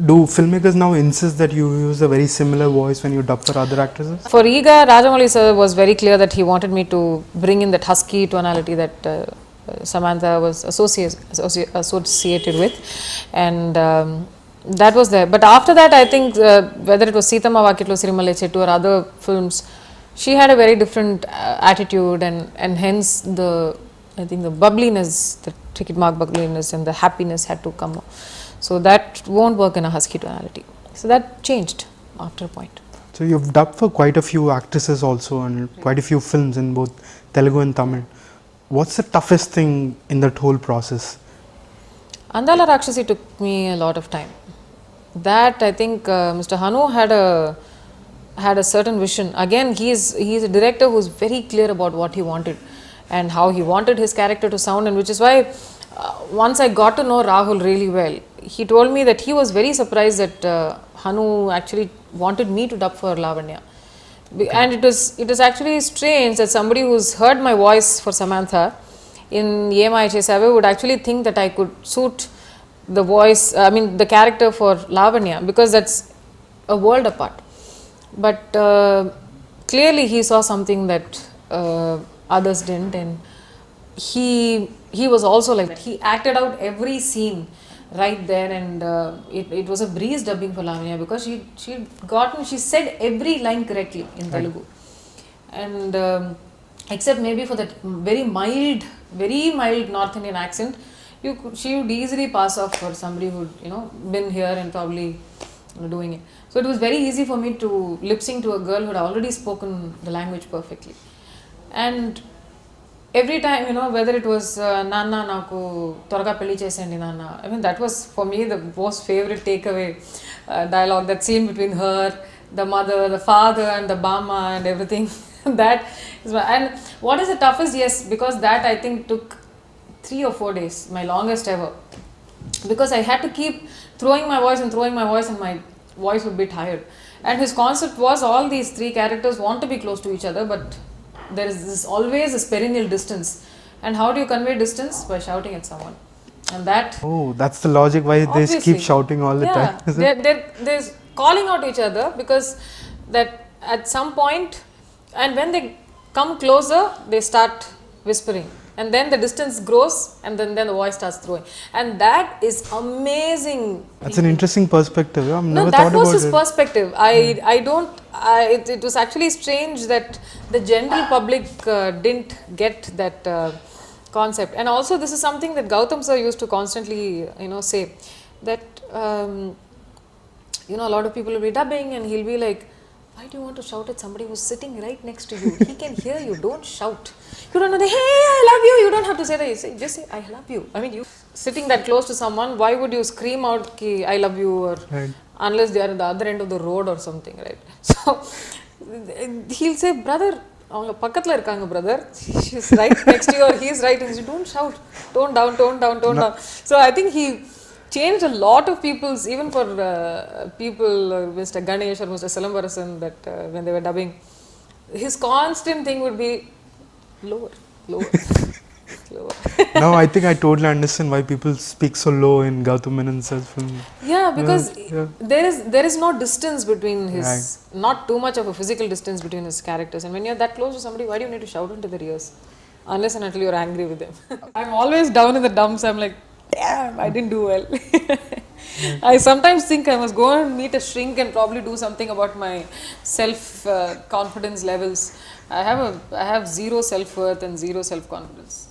Do filmmakers now insist that you use a very similar voice when you dub for other actresses? For Iga, Rajamouli sir was very clear that he wanted me to bring in that husky tonality that Samantha was associated with, and that was there. But after that, I think whether it was Sitama Vakitlo Sirimalle Chettu or other films, she had a very different attitude, and hence I think the bubbliness, the ticket mark bubbliness and the happiness had to come. So that won't work in a husky tonality. So that changed after a point. So you've dubbed for quite a few actresses also and quite a few films in both Telugu and Tamil. What's the toughest thing in that whole process? Andala Rakshasi took me a lot of time. That I think Mr. Hanu had a certain vision. Again, he is a director who's very clear about what he wanted and how he wanted his character to sound, and which is why once I got to know Rahul really well, he told me that he was very surprised that Hanu actually wanted me to dub for Lavanya. And it is actually strange that somebody who's heard my voice for Samantha in Yema Save would actually think that I could suit the voice, the character for Lavanya, because that's a world apart. But clearly he saw something that others didn't, and he was also like that. He acted out every scene right there, and it was a breeze dubbing for Lavanya, because she said every line correctly in Telugu, and except maybe for that very mild North Indian accent, she would easily pass off for somebody who'd been here and probably doing it. So it was very easy for me to lip sync to a girl who had already spoken the language perfectly. And every time, whether it was Nanna Naku Torga Pelli Chesandi Nanna, that was for me the most favorite takeaway dialogue, that scene between her, the mother, the father, and the Bama and everything. That is and what is the toughest? Yes, because that I think took 3 or 4 days, my longest ever, because I had to keep throwing my voice, and my voice would be tired. And his concept was all these 3 characters want to be close to each other, but there is always this perennial distance. And how do you convey distance? By shouting at someone. And that's the logic why they keep shouting all the time. They're calling out to each other, because that at some point, and when they come closer, they start whispering. And then the distance grows, and then the voice starts throwing. And that is amazing. That's an interesting perspective. I've never that thought was about his it. perspective. It was actually strange that the general public didn't get that concept. And also this is something that Gautam sir used to constantly say, that a lot of people will be dubbing and he'll be like, why do you want to shout at somebody who's sitting right next to you? He can hear you. Don't shout. You don't know, hey, I love you. You don't have to say that. You just say, I love you. You sitting that close to someone, why would you scream out, ki, I love you, or right, unless they are at the other end of the road or something, right? So he'll say, brother, pakatla irukanga, brother. She's right next to you, or he's right next to you. Don't shout. Tone down. So I think he changed a lot of people's, even for people, Mr. Ganesh or Mr. Silambarasan, that when they were dubbing, his constant thing would be lower. Now I think I totally understand why people speak so low in Gautam Menon's film. Yeah, because there is no distance between his, right, not too much of a physical distance between his characters. And when you're that close to somebody, why do you need to shout into their ears? Unless and until you're angry with them. I'm always down in the dumps. I'm like, damn, I didn't do well. I sometimes think I must go and meet a shrink and probably do something about my self confidence levels. I have zero self worth and zero self confidence.